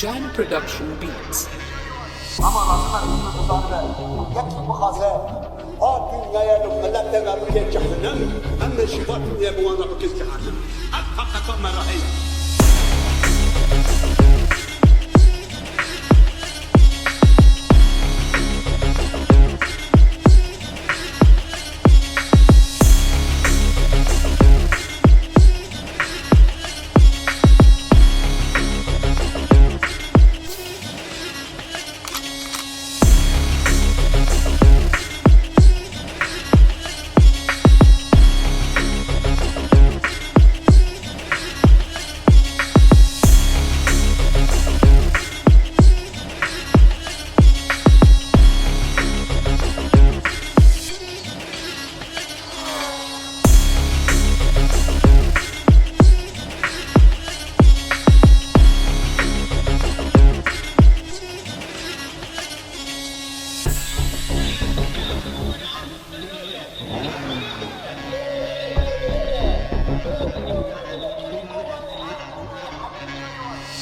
Jan Production Beats. اما راسنا من مضاربه يكتب بخازه الدنيا لما تغرب جهنم اما شفات يا بوانا بكل جهنم حقا ما راهي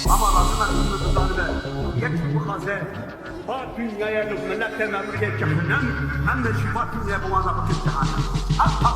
اما راسنا من مضاربه يكتب بخازه الدنيا لما تغرب جهنم اما شفات يا بوانا بكل جهنم